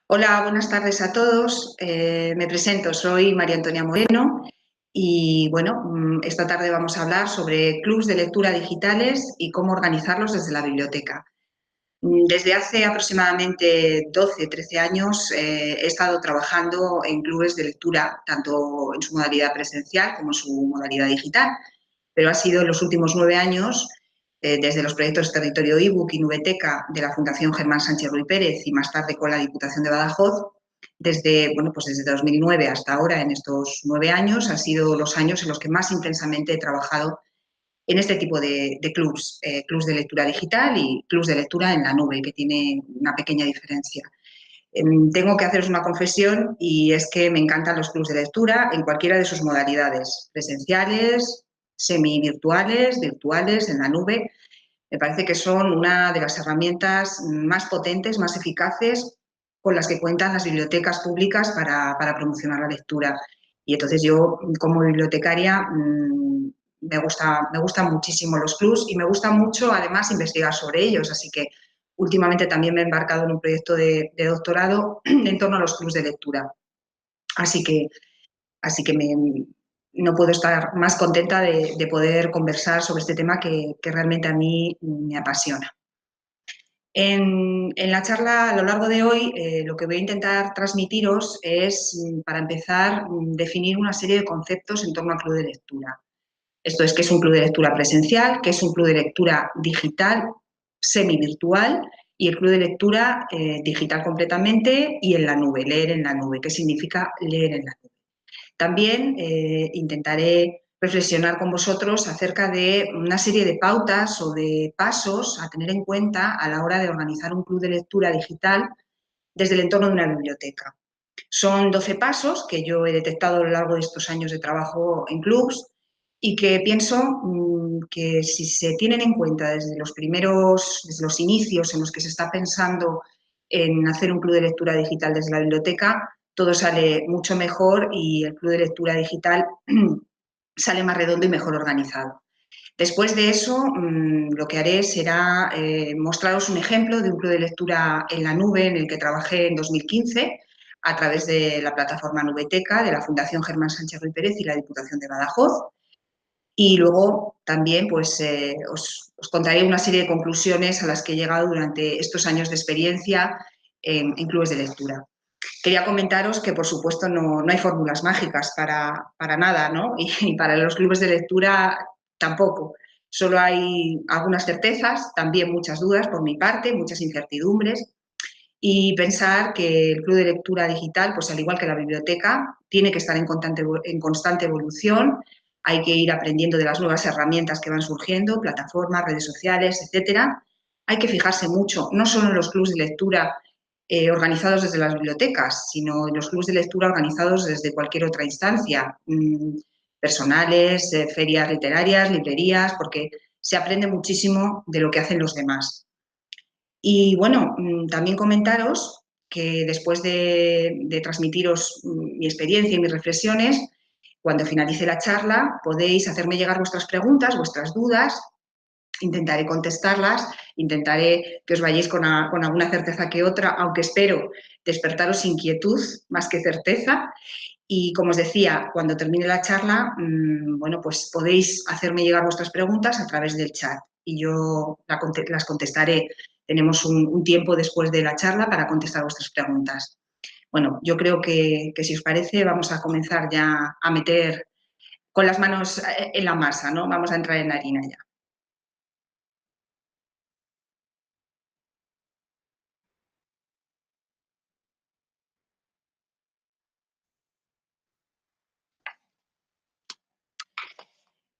Hola, buenas tardes a todos. Me presento, soy María Antonia Moreno y bueno, esta tarde vamos a hablar sobre clubs de lectura digitales y cómo organizarlos desde la biblioteca. Desde hace aproximadamente 12, 13 años he estado trabajando en clubes de lectura, tanto en su modalidad presencial como en su modalidad digital, pero ha sido en los últimos 9 años, desde los proyectos Territorio eBook y Nubeteca de la Fundación Germán Sánchez Ruy Pérez y más tarde con la Diputación de Badajoz, desde 2009 hasta ahora, en estos 9 años, han sido los años en los que más intensamente he trabajado en este tipo de clubs, clubs de lectura digital y clubs de lectura en la nube, que tiene una pequeña diferencia. Tengo que haceros una confesión y es que me encantan los clubs de lectura en cualquiera de sus modalidades, presenciales, semi-virtuales, virtuales, en la nube. Me parece que son una de las herramientas más potentes, más eficaces con las que cuentan las bibliotecas públicas para promocionar la lectura. Y entonces yo, como bibliotecaria, me gustan muchísimo los clubs y me gusta mucho, además, investigar sobre ellos. Así que últimamente también me he embarcado en un proyecto de doctorado en torno a los clubs de lectura. Así que, así que no puedo estar más contenta de poder conversar sobre este tema que realmente a mí me apasiona. En la charla a lo largo de hoy, lo que voy a intentar transmitiros es, para empezar, definir una serie de conceptos en torno al club de lectura. Esto es, ¿qué es un club de lectura presencial? ¿Qué es un club de lectura digital, semi-virtual? Y el club de lectura digital completamente y en la nube, leer en la nube. ¿Qué significa leer en la nube? También intentaré reflexionar con vosotros acerca de una serie de pautas o de pasos a tener en cuenta a la hora de organizar un club de lectura digital desde el entorno de una biblioteca. Son 12 pasos que yo he detectado a lo largo de estos años de trabajo en clubs y que pienso que si se tienen en cuenta desde los inicios en los que se está pensando en hacer un club de lectura digital desde la biblioteca, todo sale mucho mejor y el club de lectura digital sale más redondo y mejor organizado. Después de eso, lo que haré será mostraros un ejemplo de un club de lectura en la nube en el que trabajé en 2015 a través de la plataforma Nubeteca de la Fundación Germán Sánchez Ruy Pérez y la Diputación de Badajoz. Y luego también os contaré una serie de conclusiones a las que he llegado durante estos años de experiencia en clubes de lectura. Quería comentaros que, por supuesto, no hay fórmulas mágicas para nada, ¿no? Y para los clubes de lectura tampoco. Solo hay algunas certezas, también muchas dudas por mi parte, muchas incertidumbres. Y pensar que el club de lectura digital, pues al igual que la biblioteca, tiene que estar en constante evolución. Hay que ir aprendiendo de las nuevas herramientas que van surgiendo, plataformas, redes sociales, etcétera. Hay que fijarse mucho, no solo en los clubs de lectura organizados desde las bibliotecas, sino en los clubs de lectura organizados desde cualquier otra instancia, personales, ferias literarias, librerías, porque se aprende muchísimo de lo que hacen los demás. Y bueno, también comentaros que después de transmitiros mi experiencia y mis reflexiones, cuando finalice la charla podéis hacerme llegar vuestras preguntas, vuestras dudas. Intentaré contestarlas, intentaré que os vayáis con alguna certeza que otra, aunque espero despertaros inquietud más que certeza. Y como os decía, cuando termine la charla, bueno, pues podéis hacerme llegar vuestras preguntas a través del chat y yo las contestaré. Tenemos un tiempo después de la charla para contestar vuestras preguntas. Bueno, yo creo que si os parece vamos a comenzar ya a meter con las manos en la masa, ¿no? Vamos a entrar en la harina ya.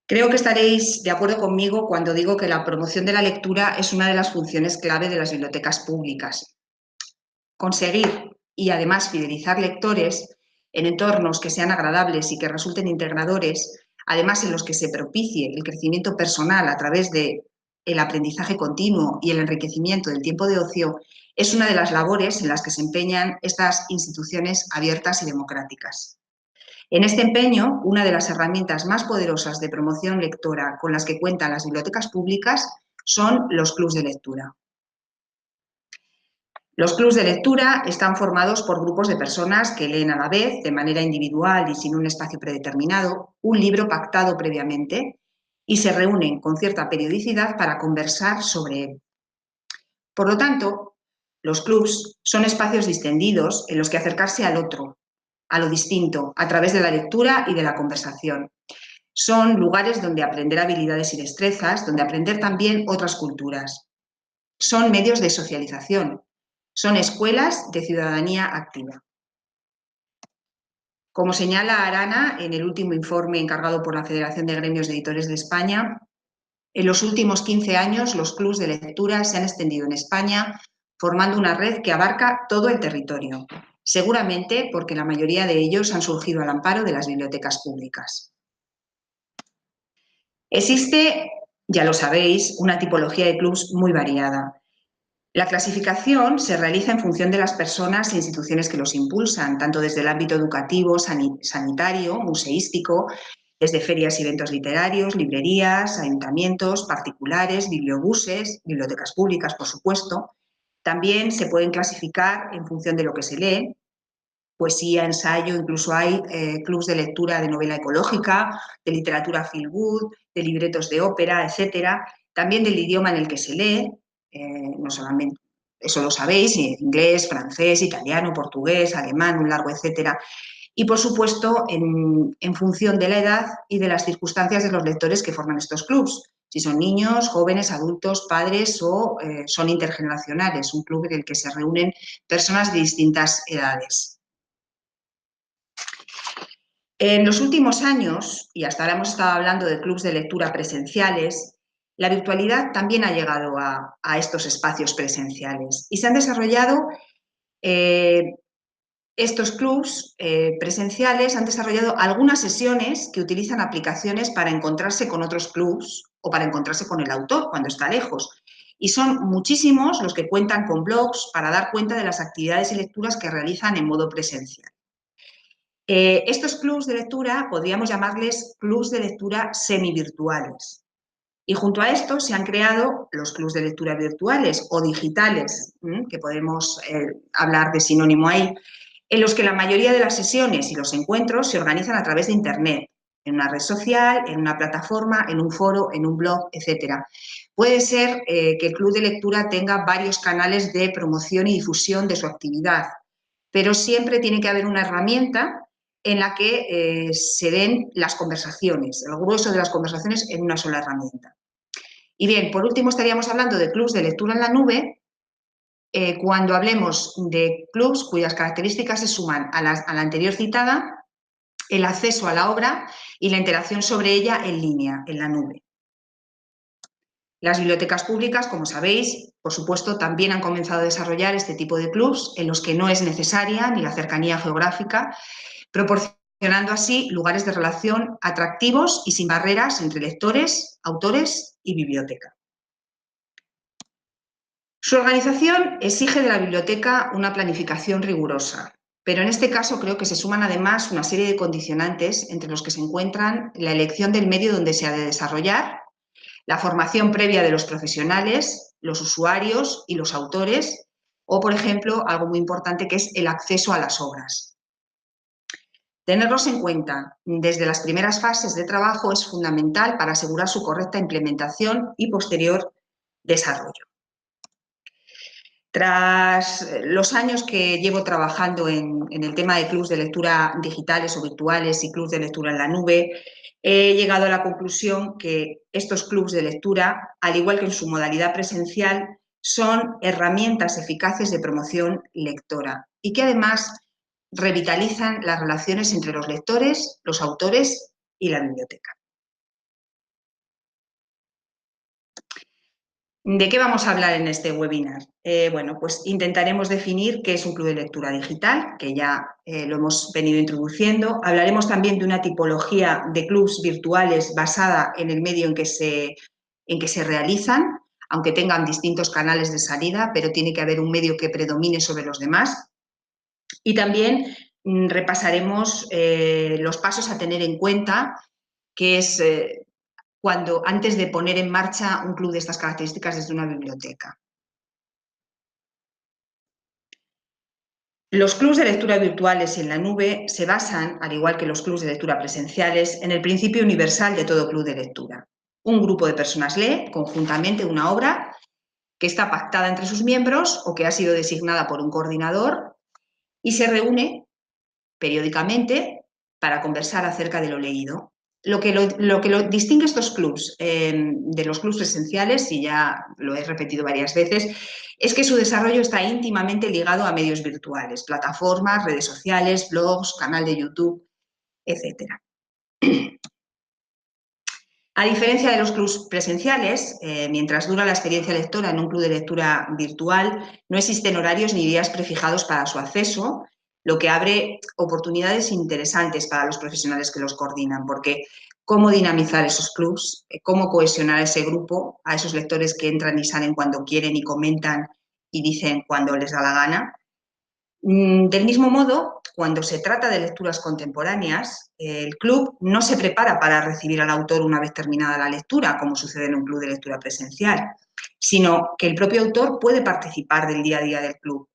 Creo que estaréis de acuerdo conmigo cuando digo que la promoción de la lectura es una de las funciones clave de las bibliotecas públicas. Conseguir y además fidelizar lectores en entornos que sean agradables y que resulten integradores, además en los que se propicie el crecimiento personal a través de el aprendizaje continuo y el enriquecimiento del tiempo de ocio, es una de las labores en las que se empeñan estas instituciones abiertas y democráticas. En este empeño, una de las herramientas más poderosas de promoción lectora con las que cuentan las bibliotecas públicas son los clubs de lectura. Los clubs de lectura están formados por grupos de personas que leen a la vez, de manera individual y sin un espacio predeterminado, un libro pactado previamente y se reúnen con cierta periodicidad para conversar sobre él. Por lo tanto, los clubs son espacios distendidos en los que acercarse al otro, a lo distinto, a través de la lectura y de la conversación. Son lugares donde aprender habilidades y destrezas, donde aprender también otras culturas. Son medios de socialización, son escuelas de ciudadanía activa. Como señala Arana en el último informe encargado por la Federación de Gremios de Editores de España, en los últimos 15 años los clubs de lectura se han extendido en España formando una red que abarca todo el territorio, seguramente porque la mayoría de ellos han surgido al amparo de las bibliotecas públicas. Existe, ya lo sabéis, una tipología de clubs muy variada. La clasificación se realiza en función de las personas e instituciones que los impulsan, tanto desde el ámbito educativo, sanitario, museístico, desde ferias y eventos literarios, librerías, ayuntamientos, particulares, bibliobuses, bibliotecas públicas, por supuesto. También se pueden clasificar en función de lo que se lee, poesía, ensayo, incluso hay clubs de lectura de novela ecológica, de literatura feel good, de libretos de ópera, etcétera. También del idioma en el que se lee, no solamente, eso lo sabéis, inglés, francés, italiano, portugués, alemán, un largo etcétera. Y, por supuesto, en función de la edad y de las circunstancias de los lectores que forman estos clubs. Si son niños, jóvenes, adultos, padres o son intergeneracionales, un club en el que se reúnen personas de distintas edades. En los últimos años, y hasta ahora hemos estado hablando de clubs de lectura presenciales, la virtualidad también ha llegado a estos espacios presenciales y se han desarrollado estos clubs presenciales, han desarrollado algunas sesiones que utilizan aplicaciones para encontrarse con otros clubs o para encontrarse con el autor cuando está lejos. Y son muchísimos los que cuentan con blogs para dar cuenta de las actividades y lecturas que realizan en modo presencial. Estos clubs de lectura podríamos llamarles clubs de lectura semivirtuales. Y junto a esto se han creado los clubs de lectura virtuales o digitales, que podemos hablar de sinónimo ahí, en los que la mayoría de las sesiones y los encuentros se organizan a través de Internet, en una red social, en una plataforma, en un foro, en un blog, etc. Puede ser que el club de lectura tenga varios canales de promoción y difusión de su actividad, pero siempre tiene que haber una herramienta en la que se den las conversaciones, el grueso de las conversaciones en una sola herramienta. Y bien, por último estaríamos hablando de clubs de lectura en la nube, cuando hablemos de clubs cuyas características se suman a la anterior citada, el acceso a la obra y la interacción sobre ella en línea, en la nube. Las bibliotecas públicas, como sabéis, por supuesto, también han comenzado a desarrollar este tipo de clubs en los que no es necesaria ni la cercanía geográfica, proporcionando así lugares de relación atractivos y sin barreras entre lectores, autores y biblioteca. Su organización exige de la biblioteca una planificación rigurosa, pero en este caso creo que se suman además una serie de condicionantes entre los que se encuentran la elección del medio donde se ha de desarrollar, la formación previa de los profesionales, los usuarios y los autores, o, por ejemplo, algo muy importante que es el acceso a las obras. Tenerlos en cuenta desde las primeras fases de trabajo es fundamental para asegurar su correcta implementación y posterior desarrollo. Tras los años que llevo trabajando en el tema de clubs de lectura digitales o virtuales y clubs de lectura en la nube, he llegado a la conclusión que estos clubs de lectura, al igual que en su modalidad presencial, son herramientas eficaces de promoción lectora y que además revitalizan las relaciones entre los lectores, los autores y la biblioteca. ¿De qué vamos a hablar en este webinar? Bueno, pues intentaremos definir qué es un club de lectura digital, que ya lo hemos venido introduciendo. Hablaremos también de una tipología de clubs virtuales basada en el medio en que se realizan, aunque tengan distintos canales de salida, pero tiene que haber un medio que predomine sobre los demás. Y también repasaremos los pasos a tener en cuenta, que es antes de poner en marcha un club de estas características desde una biblioteca. Los clubs de lectura virtuales y en la nube se basan, al igual que los clubs de lectura presenciales, en el principio universal de todo club de lectura. Un grupo de personas lee conjuntamente una obra que está pactada entre sus miembros o que ha sido designada por un coordinador y se reúne periódicamente para conversar acerca de lo leído. Lo que distingue estos clubs de los clubs presenciales, y ya lo he repetido varias veces, es que su desarrollo está íntimamente ligado a medios virtuales, plataformas, redes sociales, blogs, canal de YouTube, etc. A diferencia de los clubs presenciales, mientras dura la experiencia lectora en un club de lectura virtual, no existen horarios ni días prefijados para su acceso, lo que abre oportunidades interesantes para los profesionales que los coordinan, porque cómo dinamizar esos clubs, cómo cohesionar a ese grupo, a esos lectores que entran y salen cuando quieren y comentan y dicen cuando les da la gana. Del mismo modo, cuando se trata de lecturas contemporáneas, el club no se prepara para recibir al autor una vez terminada la lectura, como sucede en un club de lectura presencial, sino que el propio autor puede participar del día a día del club.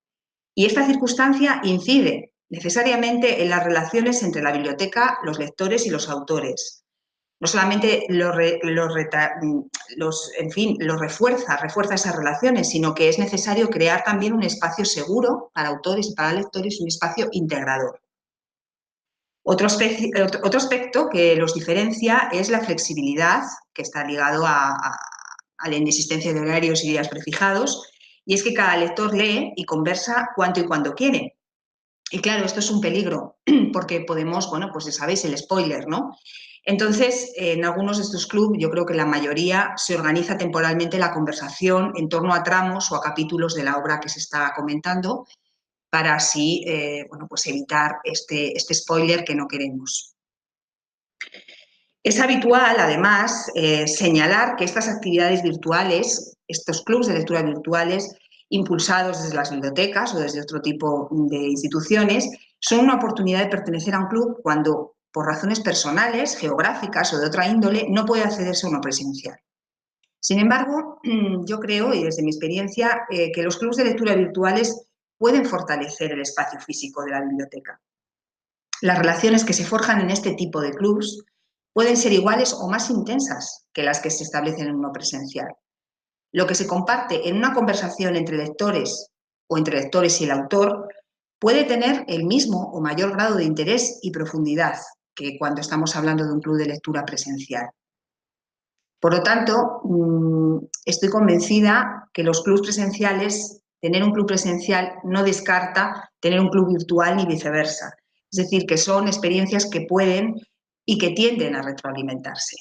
Y esta circunstancia incide necesariamente en las relaciones entre la biblioteca, los lectores y los autores. No solamente refuerza esas relaciones, sino que es necesario crear también un espacio seguro para autores y para lectores, un espacio integrador. Otro aspecto que los diferencia es la flexibilidad, que está ligado a la inexistencia de horarios y días prefijados, y es que cada lector lee y conversa cuanto y cuando quiere. Y claro, esto es un peligro, porque podemos, bueno, pues ya sabéis, el spoiler, ¿no? Entonces, en algunos de estos clubes, yo creo que la mayoría se organiza temporalmente la conversación en torno a tramos o a capítulos de la obra que se está comentando, para así, bueno, pues evitar este spoiler que no queremos. Es habitual, además, señalar que estas actividades virtuales, estos clubes de lectura virtuales, impulsados desde las bibliotecas o desde otro tipo de instituciones, son una oportunidad de pertenecer a un club cuando, por razones personales, geográficas o de otra índole, no puede accederse a uno presencial. Sin embargo, yo creo, y desde mi experiencia, que los clubes de lectura virtuales pueden fortalecer el espacio físico de la biblioteca. Las relaciones que se forjan en este tipo de clubs pueden ser iguales o más intensas que las que se establecen en uno presencial. Lo que se comparte en una conversación entre lectores o entre lectores y el autor puede tener el mismo o mayor grado de interés y profundidad que cuando estamos hablando de un club de lectura presencial. Por lo tanto, estoy convencida que los clubs presenciales, tener un club presencial no descarta tener un club virtual ni viceversa. Es decir, que son experiencias que pueden y que tienden a retroalimentarse.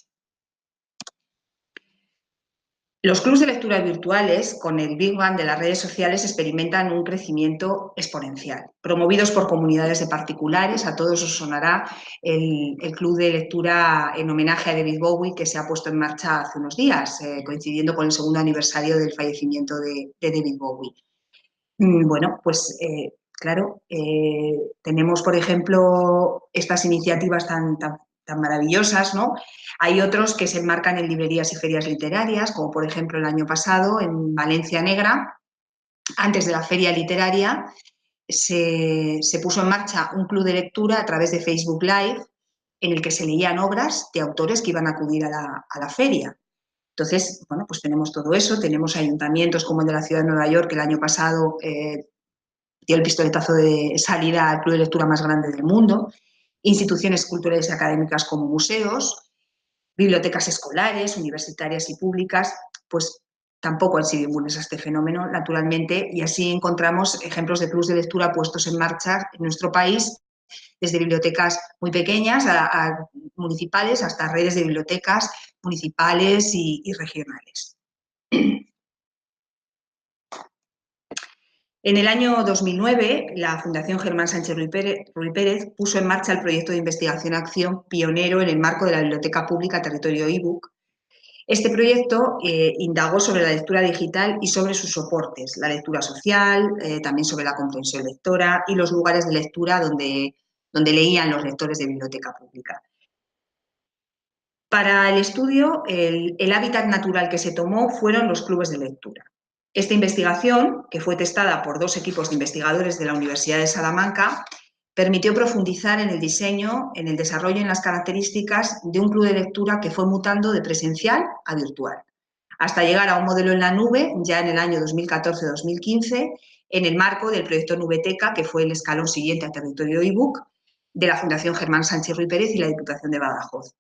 Los clubs de lectura virtuales, con el Big Bang de las redes sociales, experimentan un crecimiento exponencial. Promovidos por comunidades de particulares, a todos os sonará el club de lectura en homenaje a David Bowie que se ha puesto en marcha hace unos días, coincidiendo con el segundo aniversario del fallecimiento de David Bowie. Bueno, pues claro, tenemos, por ejemplo, estas iniciativas tan maravillosas, ¿no? Hay otros que se enmarcan en librerías y ferias literarias, como por ejemplo el año pasado en Valencia Negra, antes de la feria literaria, se puso en marcha un club de lectura a través de Facebook Live en el que se leían obras de autores que iban a acudir a la feria. Entonces, bueno, pues tenemos todo eso, tenemos ayuntamientos como el de la ciudad de Nueva York, que el año pasado dio el pistoletazo de salida al club de lectura más grande del mundo, instituciones culturales y académicas como museos, bibliotecas escolares, universitarias y públicas, pues tampoco han sido inmunes a este fenómeno, naturalmente, y así encontramos ejemplos de clubs de lectura puestos en marcha en nuestro país, desde bibliotecas muy pequeñas a municipales hasta redes de bibliotecas municipales y regionales. En el año 2009, la Fundación Germán Sánchez Ruy Pérez puso en marcha el proyecto de investigación-acción pionero en el marco de la Biblioteca Pública Territorio eBook. Este proyecto indagó sobre la lectura digital y sobre sus soportes, la lectura social, también sobre la comprensión lectora y los lugares de lectura donde leían los lectores de biblioteca pública. Para el estudio, el hábitat natural que se tomó fueron los clubes de lectura. Esta investigación, que fue testada por 2 equipos de investigadores de la Universidad de Salamanca, permitió profundizar en el diseño, en el desarrollo y en las características de un club de lectura que fue mutando de presencial a virtual, hasta llegar a un modelo en la nube ya en el año 2014-2015, en el marco del proyecto Nubeteca, que fue el escalón siguiente a territorio ebook de la Fundación Germán Sánchez Ruy Pérez y la Diputación de Badajoz.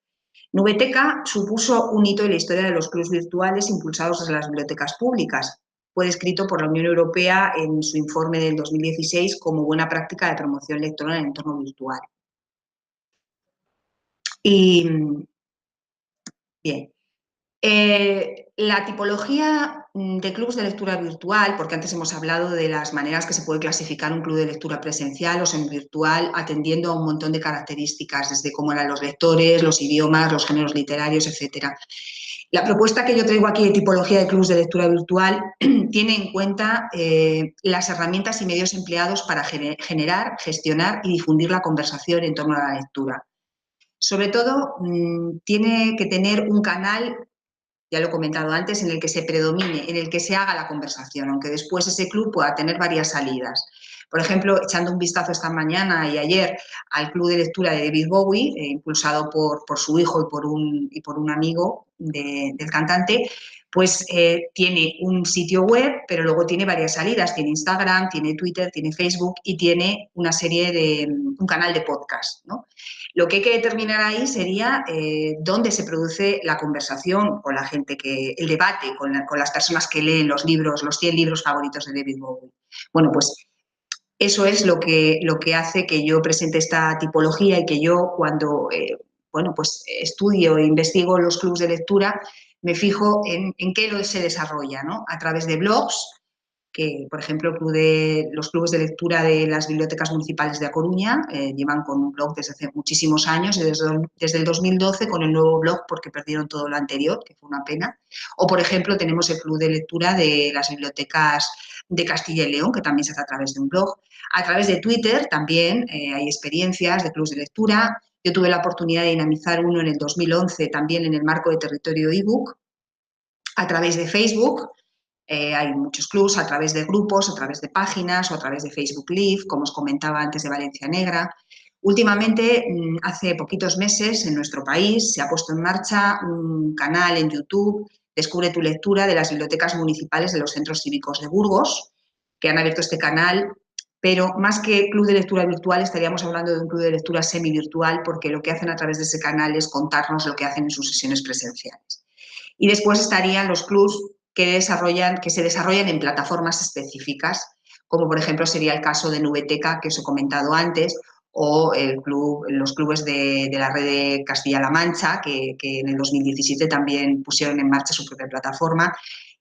Nubeteca supuso un hito en la historia de los clubs virtuales impulsados desde las bibliotecas públicas. Fue descrito por la Unión Europea en su informe del 2016 como buena práctica de promoción lectora en el entorno virtual. Y bien, la tipología de clubes de lectura virtual, porque antes hemos hablado de las maneras que se puede clasificar un club de lectura presencial o semivirtual, atendiendo a un montón de características, desde cómo eran los lectores, los idiomas, los géneros literarios, etc. La propuesta que yo traigo aquí de tipología de clubes de lectura virtual tiene en cuenta las herramientas y medios empleados para generar, gestionar y difundir la conversación en torno a la lectura. Sobre todo, tiene que tener un canal, ya lo he comentado antes, en el que se predomine, en el que se haga la conversación, aunque después ese club pueda tener varias salidas. Por ejemplo, echando un vistazo esta mañana y ayer al club de lectura de David Bowie, impulsado por su hijo y por un amigo del cantante, pues tiene un sitio web, pero luego tiene varias salidas. Tiene Instagram, tiene Twitter, tiene Facebook y tiene una serie de un canal de podcast, ¿no? Lo que hay que determinar ahí sería dónde se produce la conversación con la gente, el debate con las personas que leen los libros, los 100 libros favoritos de David Bowie. Bueno, pues eso es lo que hace que yo presente esta tipología y que yo cuando pues estudio e investigo los clubes de lectura me fijo en qué se desarrolla, ¿no? A través de blogs, que, por ejemplo, los clubes de lectura de las bibliotecas municipales de A Coruña llevan con un blog desde hace muchísimos años, desde el 2012 con el nuevo blog porque perdieron todo lo anterior, que fue una pena. O, por ejemplo, tenemos el club de lectura de las bibliotecas de Castilla y León, que también se hace a través de un blog. A través de Twitter también hay experiencias de clubes de lectura. Yo tuve la oportunidad de dinamizar uno en el 2011 también en el marco de territorio ebook. A través de Facebook hay muchos clubs, a través de grupos, a través de páginas o a través de Facebook Live, como os comentaba antes de Valencia Negra. Últimamente, hace poquitos meses, en nuestro país se ha puesto en marcha un canal en YouTube, Descubre tu lectura, de las bibliotecas municipales de los centros cívicos de Burgos, que han abierto este canal, pero más que club de lectura virtual estaríamos hablando de un club de lectura semi-virtual, porque lo que hacen a través de ese canal es contarnos lo que hacen en sus sesiones presenciales. Y después estarían los clubs que se desarrollan en plataformas específicas, como por ejemplo sería el caso de Nubeteca, que os he comentado antes, o los clubes de la red de Castilla-La Mancha, que en el 2017 también pusieron en marcha su propia plataforma,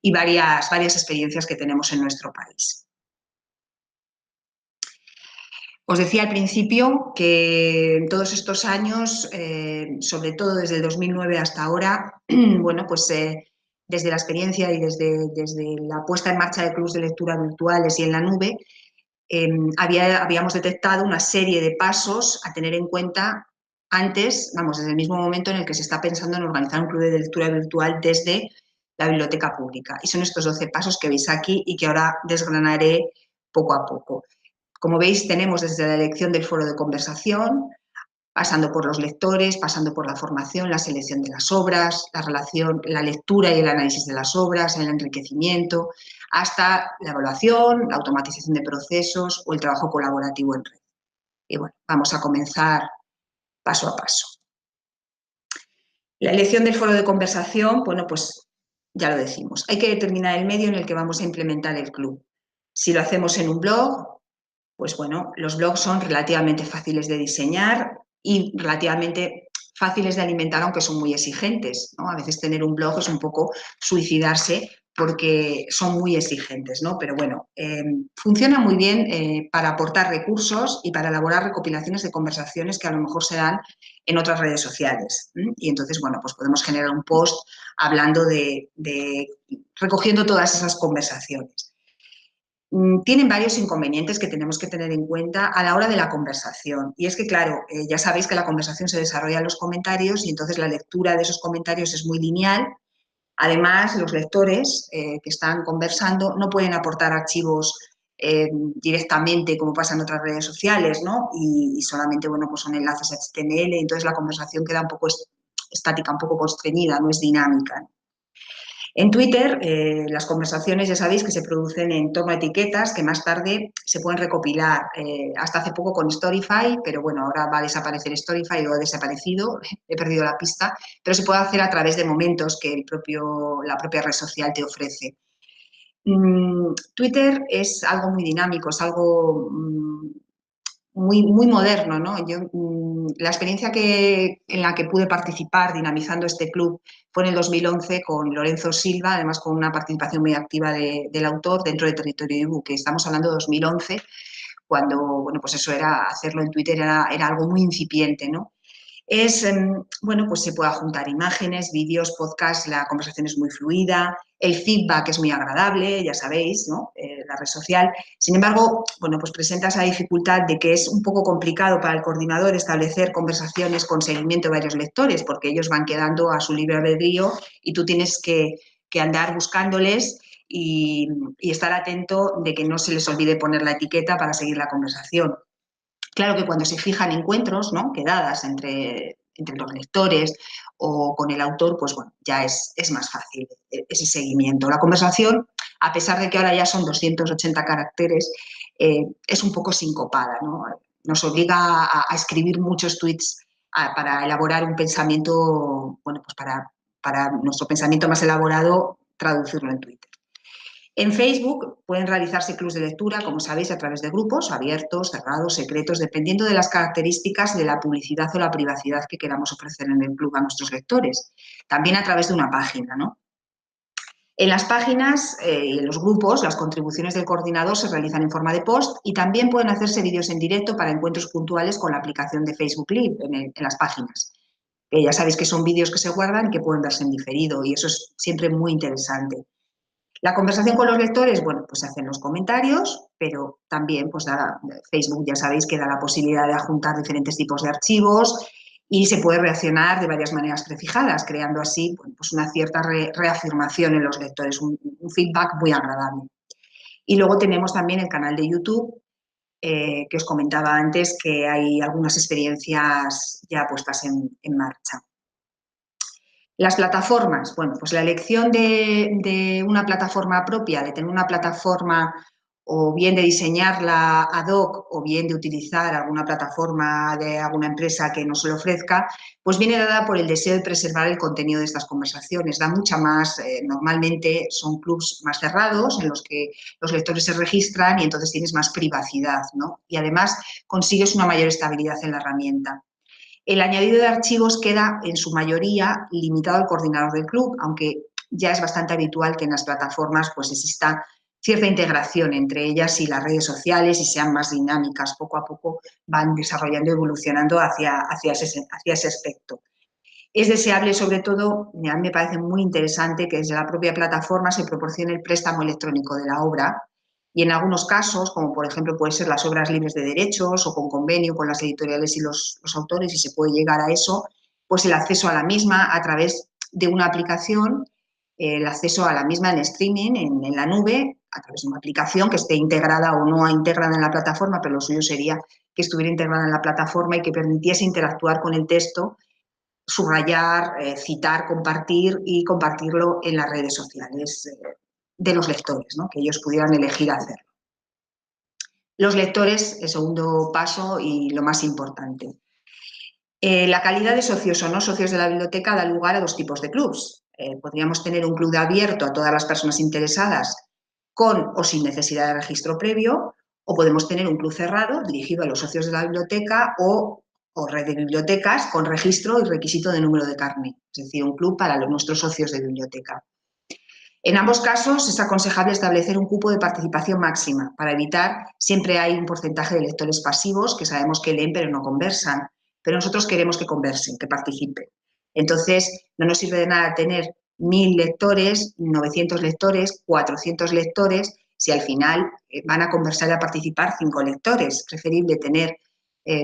y varias experiencias que tenemos en nuestro país. Os decía al principio que en todos estos años, sobre todo desde el 2009 hasta ahora, bueno, pues desde la experiencia y desde la puesta en marcha de clubes de lectura virtuales y en la nube, habíamos detectado una serie de pasos a tener en cuenta antes, desde el mismo momento en el que se está pensando en organizar un club de lectura virtual desde la biblioteca pública. Y son estos 12 pasos que veis aquí y que ahora desgranaré poco a poco. Como veis, tenemos desde la elección del foro de conversación, pasando por los lectores, pasando por la formación, la selección de las obras, la lectura y el análisis de las obras, el enriquecimiento, hasta la evaluación, la automatización de procesos o el trabajo colaborativo en red. Y bueno, vamos a comenzar paso a paso. La elección del foro de conversación, bueno, pues ya lo decimos, hay que determinar el medio en el que vamos a implementar el club. Si lo hacemos en un blog, pues bueno, los blogs son relativamente fáciles de diseñar y relativamente fáciles de alimentar, aunque son muy exigentes, ¿no? A veces tener un blog es un poco suicidarse porque son muy exigentes, ¿no? Pero bueno, funciona muy bien para aportar recursos y para elaborar recopilaciones de conversaciones que a lo mejor se dan en otras redes sociales. Y entonces, bueno, pues podemos generar un post hablando recogiendo todas esas conversaciones. Tienen varios inconvenientes que tenemos que tener en cuenta a la hora de la conversación. Y es que, claro, ya sabéis que la conversación se desarrolla en los comentarios y entonces la lectura de esos comentarios es muy lineal Además, los lectores que están conversando no pueden aportar archivos directamente como pasa en otras redes sociales, ¿no? Y solamente, bueno, pues son enlaces HTML, entonces la conversación queda un poco estática, un poco constreñida, no es dinámica. En Twitter, las conversaciones ya sabéis que se producen en torno a etiquetas que más tarde se pueden recopilar. Hasta hace poco con Storify, pero bueno, ahora va a desaparecer Storify o ha desaparecido, he perdido la pista, pero se puede hacer a través de momentos que la propia red social te ofrece. Twitter es algo muy dinámico, es algo muy moderno, ¿no? La experiencia en la que pude participar dinamizando este club fue en el 2011 con Lorenzo Silva, además con una participación muy activa del autor dentro de Territorio IBU, que estamos hablando de 2011, cuando, bueno, pues eso hacerlo en Twitter era algo muy incipiente, ¿no? Bueno, pues se puede juntar imágenes, vídeos, podcasts, la conversación es muy fluida, el feedback es muy agradable, ya sabéis, ¿no? La red social. Sin embargo, bueno, pues presenta esa dificultad de que es un poco complicado para el coordinador establecer conversaciones con seguimiento de varios lectores, porque ellos van quedando a su libre albedrío y tú tienes que andar buscándoles y estar atento de que no se les olvide poner la etiqueta para seguir la conversación. Claro que cuando se fijan encuentros, ¿no? Quedadas entre los lectores o con el autor, pues bueno, ya es más fácil ese seguimiento. La conversación, a pesar de que ahora ya son 280 caracteres, es un poco sincopada, ¿no? Nos obliga a escribir muchos tweets para elaborar un pensamiento, bueno, pues para nuestro pensamiento más elaborado, traducirlo en Twitter. En Facebook pueden realizarse clubs de lectura, como sabéis, a través de grupos abiertos, cerrados, secretos, dependiendo de las características de la publicidad o la privacidad que queramos ofrecer en el club a nuestros lectores. También a través de una página, ¿no? En las páginas y en los grupos, las contribuciones del coordinador se realizan en forma de post y también pueden hacerse vídeos en directo para encuentros puntuales con la aplicación de Facebook Live en las páginas. Ya sabéis que son vídeos que se guardan y que pueden verse en diferido y eso es siempre muy interesante. La conversación con los lectores, bueno, pues se hacen los comentarios, pero también pues Facebook ya sabéis que da la posibilidad de adjuntar diferentes tipos de archivos y se puede reaccionar de varias maneras prefijadas, creando así bueno, pues una cierta reafirmación en los lectores, un feedback muy agradable. Y luego tenemos también el canal de YouTube, que os comentaba antes, que hay algunas experiencias ya puestas en marcha. Las plataformas, bueno, pues la elección de una plataforma propia, de tener una plataforma o bien de diseñarla ad hoc o bien de utilizar alguna plataforma de alguna empresa que nos lo ofrezca, pues viene dada por el deseo de preservar el contenido de estas conversaciones. Da mucha más, normalmente son clubs más cerrados en los que los lectores se registran y entonces tienes más privacidad, ¿no? Y además consigues una mayor estabilidad en la herramienta. El añadido de archivos queda en su mayoría limitado al coordinador del club, aunque ya es bastante habitual que en las plataformas pues exista cierta integración entre ellas y las redes sociales y sean más dinámicas. Poco a poco van desarrollando y evolucionando hacia ese aspecto. Es deseable, sobre todo, a mí me parece muy interesante que desde la propia plataforma se proporcione el préstamo electrónico de la obra y en algunos casos, como por ejemplo puede ser las obras libres de derechos o con convenio con las editoriales y los autores, y se puede llegar a eso, pues el acceso a la misma a través de una aplicación, el acceso a la misma en streaming, en la nube, a través de una aplicación que esté integrada o no integrada en la plataforma, pero lo suyo sería que estuviera integrada en la plataforma y que permitiese interactuar con el texto, subrayar, citar, compartir y compartirlo en las redes sociales de los lectores, ¿no? Que ellos pudieran elegir hacerlo. Los lectores, el segundo paso y lo más importante. La calidad de socios o no socios de la biblioteca da lugar a dos tipos de clubs. Podríamos tener un club abierto a todas las personas interesadas con o sin necesidad de registro previo, o podemos tener un club cerrado dirigido a los socios de la biblioteca o red de bibliotecas con registro y requisito de número de carné, es decir, un club para nuestros socios de biblioteca. En ambos casos es aconsejable establecer un cupo de participación máxima para evitar, siempre hay un porcentaje de lectores pasivos que sabemos que leen pero no conversan, pero nosotros queremos que conversen, que participen. Entonces, no nos sirve de nada tener 1000 lectores, 900 lectores, 400 lectores, si al final van a conversar y a participar 5 lectores. Preferible tener,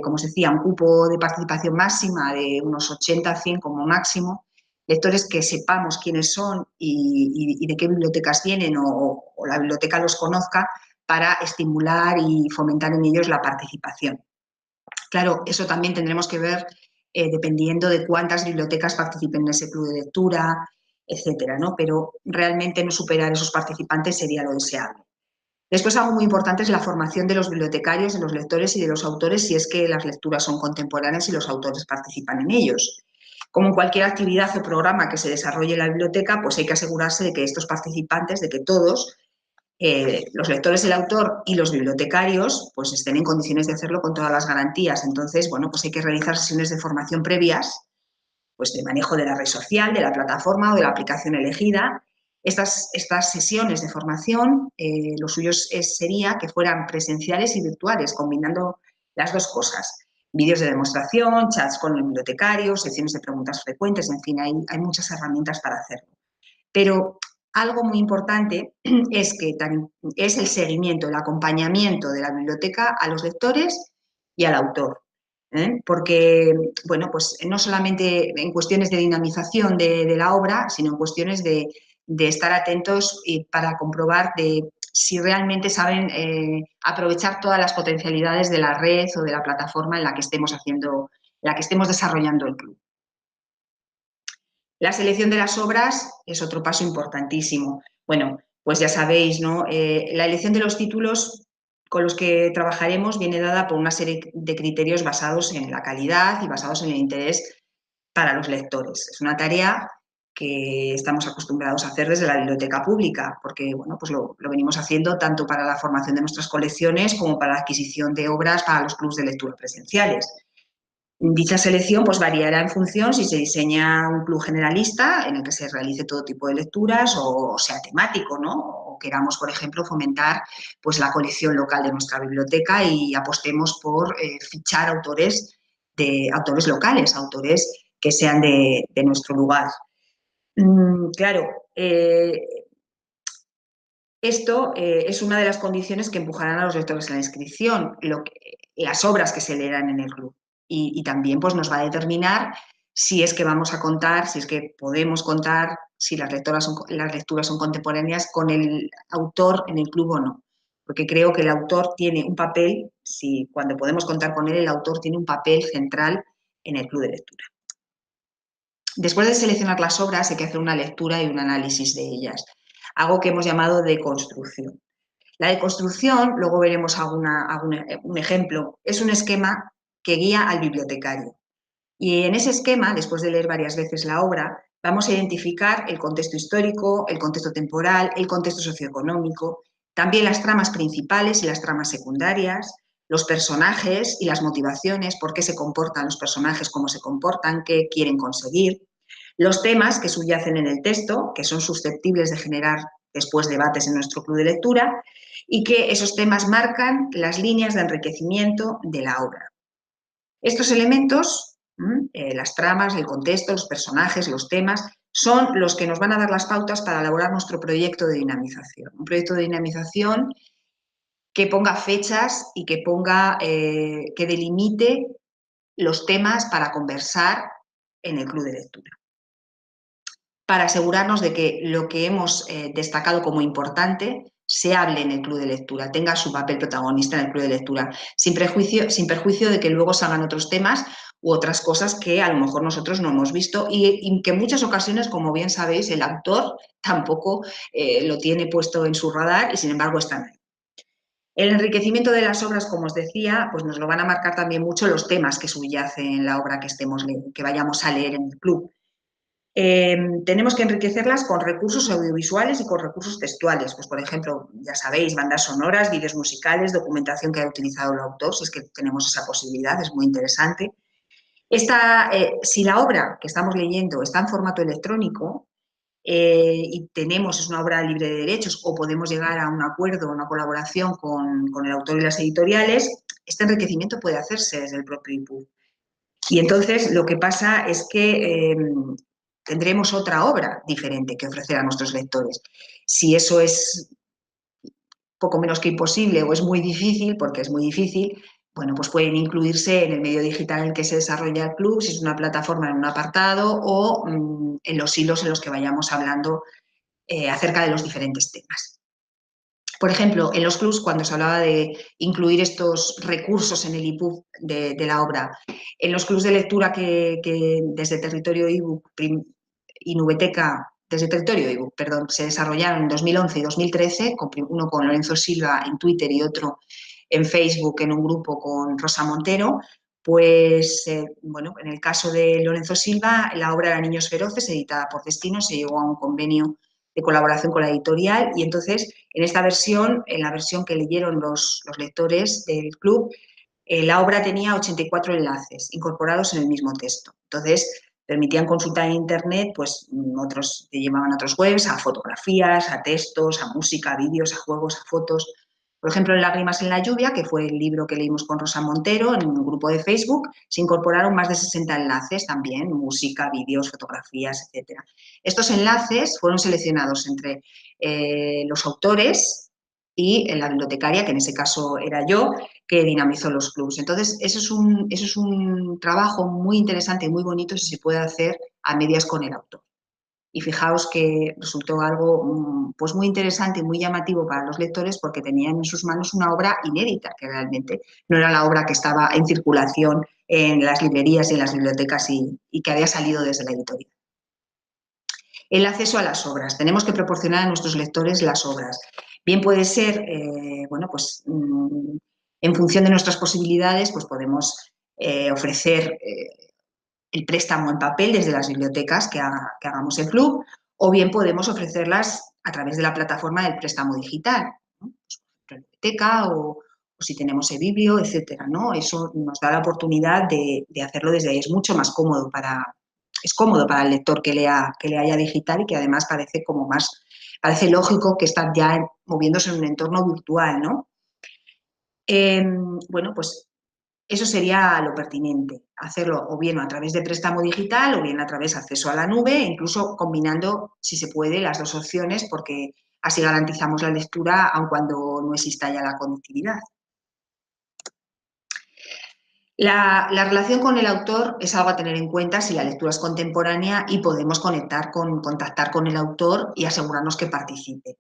como os decía, un cupo de participación máxima de unos 80 a 100 como máximo, lectores que sepamos quiénes son y de qué bibliotecas vienen o la biblioteca los conozca para estimular y fomentar en ellos la participación. Claro, eso también tendremos que ver dependiendo de cuántas bibliotecas participen en ese club de lectura, etcétera, ¿no? Pero realmente no superar esos participantes sería lo deseable. Después, algo muy importante es la formación de los bibliotecarios, de los lectores y de los autores, si es que las lecturas son contemporáneas y los autores participan en ellos. Como en cualquier actividad o programa que se desarrolle en la biblioteca, pues hay que asegurarse de que estos participantes, de que todos, los lectores, el autor y los bibliotecarios, pues estén en condiciones de hacerlo con todas las garantías. Entonces, bueno, pues hay que realizar sesiones de formación previas, pues de manejo de la red social, de la plataforma o de la aplicación elegida. Estas sesiones de formación, lo suyo sería que fueran presenciales y virtuales, combinando las dos cosas. Vídeos de demostración, chats con el bibliotecario, secciones de preguntas frecuentes, en fin, hay muchas herramientas para hacerlo. Pero algo muy importante es que es el seguimiento, el acompañamiento de la biblioteca a los lectores y al autor. Porque, bueno, pues no solamente en cuestiones de dinamización de la obra, sino en cuestiones de estar atentos para comprobar si realmente saben aprovechar todas las potencialidades de la red o de la plataforma en la que estemos desarrollando el club. La selección de las obras es otro paso importantísimo. Bueno, pues ya sabéis, ¿no? La elección de los títulos con los que trabajaremos viene dada por una serie de criterios basados en la calidad y basados en el interés para los lectores. Es una tarea que estamos acostumbrados a hacer desde la biblioteca pública, porque bueno, pues lo venimos haciendo tanto para la formación de nuestras colecciones como para la adquisición de obras para los clubes de lectura presenciales. Dicha selección pues, variará en función si se diseña un club generalista en el que se realice todo tipo de lecturas o sea temático, ¿no? O queramos, por ejemplo, fomentar pues, la colección local de nuestra biblioteca y apostemos por fichar autores locales, autores que sean de nuestro lugar. Claro, esto es una de las condiciones que empujarán a los lectores a la inscripción, las obras que se leerán en el club. Y también pues, nos va a determinar si es que vamos a contar, si es que podemos contar, si las lecturas son contemporáneas con el autor en el club o no. Porque creo que el autor tiene un papel, cuando podemos contar con él, el autor tiene un papel central en el club de lectura. Después de seleccionar las obras hay que hacer una lectura y un análisis de ellas, algo que hemos llamado deconstrucción. La deconstrucción, luego veremos un ejemplo, es un esquema que guía al bibliotecario. Y en ese esquema, después de leer varias veces la obra, vamos a identificar el contexto histórico, el contexto temporal, el contexto socioeconómico, también las tramas principales y las tramas secundarias, los personajes y las motivaciones, por qué se comportan los personajes, cómo se comportan, qué quieren conseguir, los temas que subyacen en el texto, que son susceptibles de generar después debates en nuestro club de lectura, y que esos temas marcan las líneas de enriquecimiento de la obra. Estos elementos, las tramas, el contexto, los personajes, los temas, son los que nos van a dar las pautas para elaborar nuestro proyecto de dinamización. Un proyecto de dinamización que ponga fechas y que delimite los temas para conversar en el club de lectura, para asegurarnos de que lo que hemos destacado como importante se hable en el club de lectura, tenga su papel protagonista en el club de lectura, sin perjuicio de que luego se hagan otros temas u otras cosas que a lo mejor nosotros no hemos visto y que en muchas ocasiones, como bien sabéis, el autor tampoco lo tiene puesto en su radar y sin embargo están ahí. El enriquecimiento de las obras, como os decía, pues nos lo van a marcar también mucho los temas que subyacen en la obra que vayamos a leer en el club. Tenemos que enriquecerlas con recursos audiovisuales y con recursos textuales. Pues, por ejemplo, ya sabéis, bandas sonoras, vídeos musicales, documentación que ha utilizado el autor, si es que tenemos esa posibilidad, es muy interesante. Si la obra que estamos leyendo está en formato electrónico y es una obra libre de derechos o podemos llegar a un acuerdo, una colaboración con el autor y las editoriales, este enriquecimiento puede hacerse desde el propio EPUB. Y entonces lo que pasa es que tendremos otra obra diferente que ofrecer a nuestros lectores. Si eso es poco menos que imposible o es muy difícil, porque es muy difícil, bueno, pues pueden incluirse en el medio digital en el que se desarrolla el club, si es una plataforma en un apartado o en los hilos en los que vayamos hablando acerca de los diferentes temas. Por ejemplo, en los clubs, cuando se hablaba de incluir estos recursos en el ebook de la obra, en los clubs de lectura que desde Territorio ebook y Nubeteca, desde Territorio ebook, perdón, se desarrollaron en 2011 y 2013, uno con Lorenzo Silva en Twitter y otro en Facebook en un grupo con Rosa Montero, pues, bueno, en el caso de Lorenzo Silva, la obra era Niños Feroces, editada por Destino, se llegó a un convenio de colaboración con la editorial y entonces en esta versión, en la versión que leyeron los lectores del club, la obra tenía 84 enlaces incorporados en el mismo texto. Entonces, permitían consultar en Internet, pues otros te llevaban a otros webs, a fotografías, a textos, a música, a vídeos, a juegos, a fotos. Por ejemplo, en Lágrimas en la lluvia, que fue el libro que leímos con Rosa Montero en un grupo de Facebook, se incorporaron más de 60 enlaces también, música, vídeos, fotografías, etc. Estos enlaces fueron seleccionados entre los autores y la bibliotecaria, que en ese caso era yo, que dinamizó los clubs. Entonces, eso es un trabajo muy interesante y muy bonito si se puede hacer a medias con el autor. Y fijaos que resultó algo pues muy interesante y muy llamativo para los lectores porque tenían en sus manos una obra inédita, que realmente no era la obra que estaba en circulación en las librerías y en las bibliotecas y que había salido desde la editorial. El acceso a las obras. Tenemos que proporcionar a nuestros lectores las obras. Bien puede ser, bueno, pues en función de nuestras posibilidades, pues podemos ofrecer el préstamo en papel desde las bibliotecas que hagamos el club, o bien podemos ofrecerlas a través de la plataforma del préstamo digital, ¿no? Pues, por ejemplo, en biblioteca o si tenemos eBiblio, etcétera, ¿no? Eso nos da la oportunidad de hacerlo desde ahí. Es mucho más cómodo es cómodo para el lector que lea ya digital y que además parece lógico que está ya moviéndose en un entorno virtual, ¿no? Bueno, pues eso sería lo pertinente, hacerlo o bien a través de préstamo digital o bien a través de acceso a la nube, incluso combinando, si se puede, las dos opciones, porque así garantizamos la lectura aun cuando no exista ya la conectividad. La relación con el autor es algo a tener en cuenta si la lectura es contemporánea y podemos contactar con el autor y asegurarnos que participe.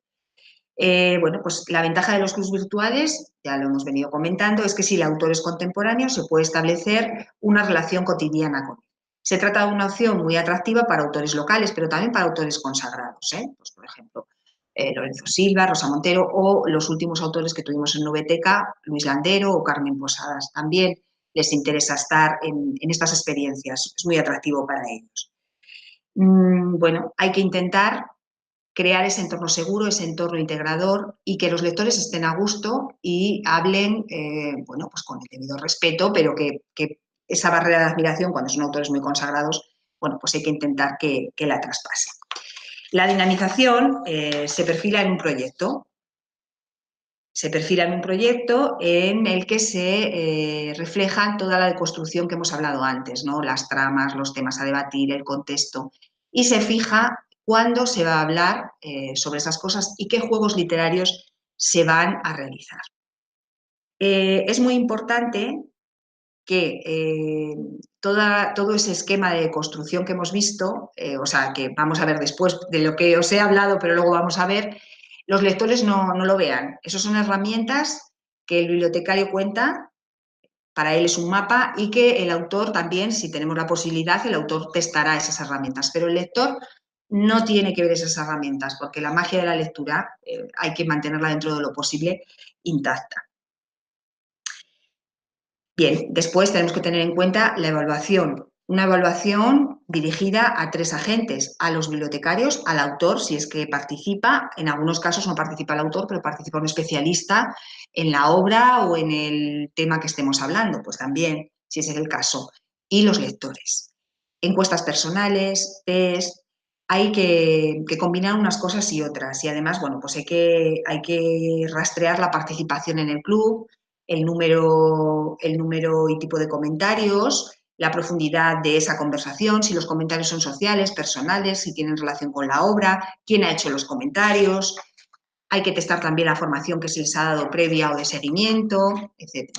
Bueno, pues la ventaja de los clubs virtuales, ya lo hemos venido comentando, es que si el autor es contemporáneo se puede establecer una relación cotidiana con él. Se trata de una opción muy atractiva para autores locales, pero también para autores consagrados, ¿eh? Pues, por ejemplo, Lorenzo Silva, Rosa Montero o los últimos autores que tuvimos en Nubeteca, Luis Landero o Carmen Posadas. También les interesa estar en estas experiencias, es muy atractivo para ellos. Bueno, hay que intentar crear ese entorno seguro, ese entorno integrador y que los lectores estén a gusto y hablen, bueno, pues con el debido respeto, pero que esa barrera de admiración, cuando son autores muy consagrados, bueno, pues hay que intentar que la traspase. La dinamización se perfila en un proyecto. Se perfila en un proyecto en el que se refleja toda la deconstrucción que hemos hablado antes, ¿no? Las tramas, los temas a debatir, el contexto, y se fija cuándo se va a hablar sobre esas cosas y qué juegos literarios se van a realizar. Es muy importante que todo ese esquema de construcción que hemos visto, o sea, que vamos a ver después de lo que os he hablado, pero luego vamos a ver, los lectores no lo vean. Esas son herramientas que el bibliotecario cuenta, para él es un mapa y que el autor también, si tenemos la posibilidad, el autor testará esas herramientas, pero el lector no tiene que ver esas herramientas porque la magia de la lectura hay que mantenerla dentro de lo posible intacta. Bien, después tenemos que tener en cuenta la evaluación. Una evaluación dirigida a 3 agentes, a los bibliotecarios, al autor, si es que participa, en algunos casos no participa el autor, pero participa un especialista en la obra o en el tema que estemos hablando, pues también, si ese es el caso, y los lectores. Encuestas personales, test, hay que combinar unas cosas y otras y además, bueno, pues hay que rastrear la participación en el club, el número y tipo de comentarios, la profundidad de esa conversación, si los comentarios son sociales, personales, si tienen relación con la obra, quién ha hecho los comentarios. Hay que testar también la formación que se les ha dado previa o de seguimiento, etc.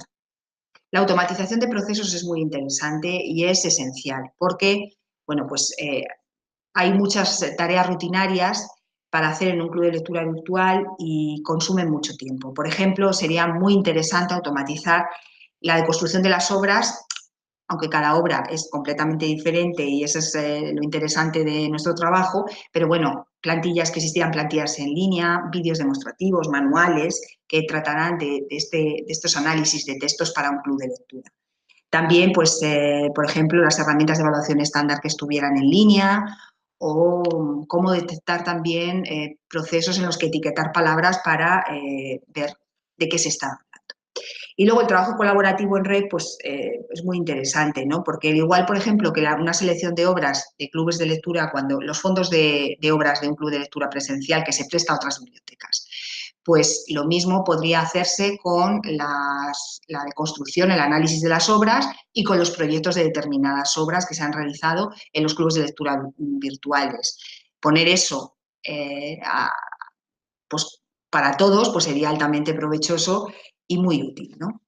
La automatización de procesos es muy interesante y es esencial porque, bueno, pues hay muchas tareas rutinarias para hacer en un club de lectura virtual y consumen mucho tiempo. Por ejemplo, sería muy interesante automatizar la deconstrucción de las obras, aunque cada obra es completamente diferente y eso es lo interesante de nuestro trabajo, pero bueno, plantillas que existían, plantillas en línea, vídeos demostrativos, manuales que tratarán de estos análisis de textos para un club de lectura. También, pues, por ejemplo, las herramientas de evaluación estándar que estuvieran en línea o cómo detectar también procesos en los que etiquetar palabras para ver de qué se está hablando. Y luego el trabajo colaborativo en red, pues es muy interesante, ¿no? Porque al igual, por ejemplo, que una selección de obras de clubes de lectura, cuando los fondos de obras de un club de lectura presencial que se presta a otras bibliotecas, pues lo mismo podría hacerse con la deconstrucción, el análisis de las obras y con los proyectos de determinadas obras que se han realizado en los clubes de lectura virtuales. Poner eso pues, para todos pues sería altamente provechoso y muy útil, ¿no?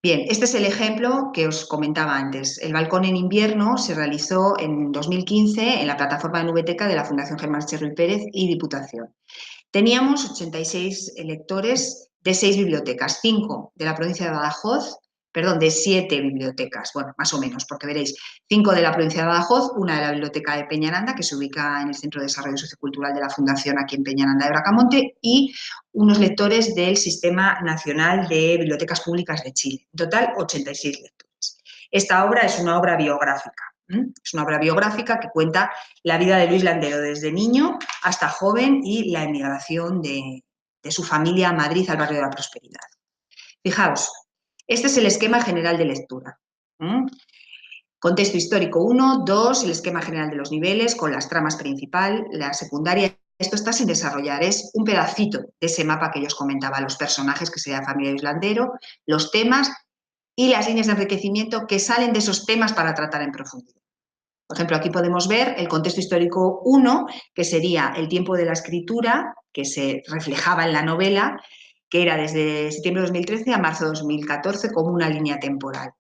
Bien, este es el ejemplo que os comentaba antes. El balcón en invierno se realizó en 2015 en la plataforma de Nubeteca de la Fundación Germán Cherry Pérez y Diputación. Teníamos 86 lectores de 6 bibliotecas, 5 de la provincia de Badajoz, perdón, de 7 bibliotecas, bueno, más o menos, porque veréis, 5 de la provincia de Badajoz, una de la biblioteca de Peñaranda, que se ubica en el Centro de Desarrollo Sociocultural de la Fundación aquí en Peñaranda de Bracamonte, y unos lectores del Sistema Nacional de Bibliotecas Públicas de Chile. En total, 86 lectores. Esta obra es una obra biográfica. Es una obra biográfica que cuenta la vida de Luis Landero desde niño hasta joven y la emigración de su familia a Madrid, al barrio de la Prosperidad. Fijaos, este es el esquema general de lectura. Contexto histórico 1, 2, el esquema general de los niveles con las tramas principal, la secundaria. Esto está sin desarrollar, es un pedacito de ese mapa que yo os comentaba, los personajes que sería familia de Luis Landero, los temas y las líneas de enriquecimiento que salen de esos temas para tratar en profundidad. Por ejemplo, aquí podemos ver el contexto histórico 1, que sería el tiempo de la escritura, que se reflejaba en la novela, que era desde septiembre de 2013 a marzo de 2014 como una línea temporal.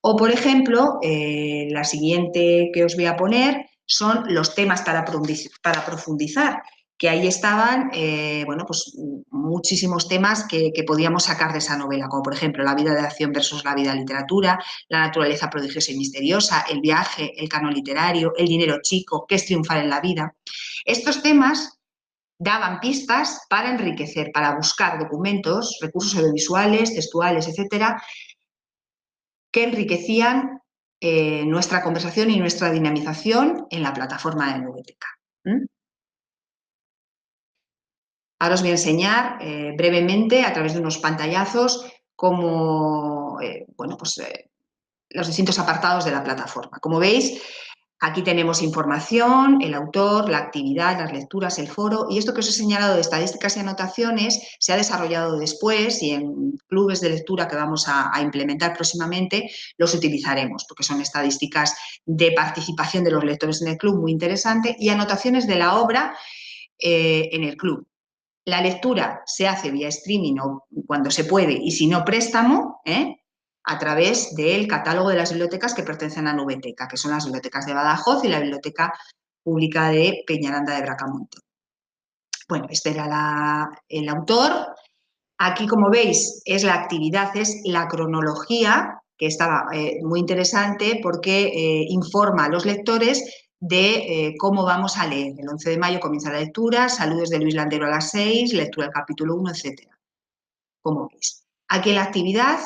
O, por ejemplo, la siguiente que os voy a poner son los temas para profundizar, que ahí estaban, bueno, pues muchísimos temas que podíamos sacar de esa novela, como por ejemplo la vida de acción versus la vida literatura, la naturaleza prodigiosa y misteriosa, el viaje, el canon literario, el dinero chico, qué es triunfar en la vida. Estos temas daban pistas para enriquecer, para buscar documentos, recursos audiovisuales, textuales, etcétera, que enriquecían nuestra conversación y nuestra dinamización en la plataforma de Nubeteca. Ahora os voy a enseñar brevemente, a través de unos pantallazos, cómo, bueno, pues, los distintos apartados de la plataforma. Como veis, aquí tenemos información, el autor, la actividad, las lecturas, el foro, y esto que os he señalado de estadísticas y anotaciones se ha desarrollado después y en clubes de lectura que vamos a implementar próximamente los utilizaremos, porque son estadísticas de participación de los lectores en el club muy interesante y anotaciones de la obra en el club. La lectura se hace vía streaming o cuando se puede y si no préstamo, a través del catálogo de las bibliotecas que pertenecen a Nubeteca, que son las bibliotecas de Badajoz y la Biblioteca Pública de Peñaranda de Bracamonte. Bueno, este era el autor. Aquí, como veis, es la actividad, es la cronología, que estaba muy interesante porque informa a los lectores de cómo vamos a leer. El 11 de mayo comienza la lectura, saludos de Luis Landero a las 6, lectura del capítulo 1, etc. Como veis. Aquí en la actividad,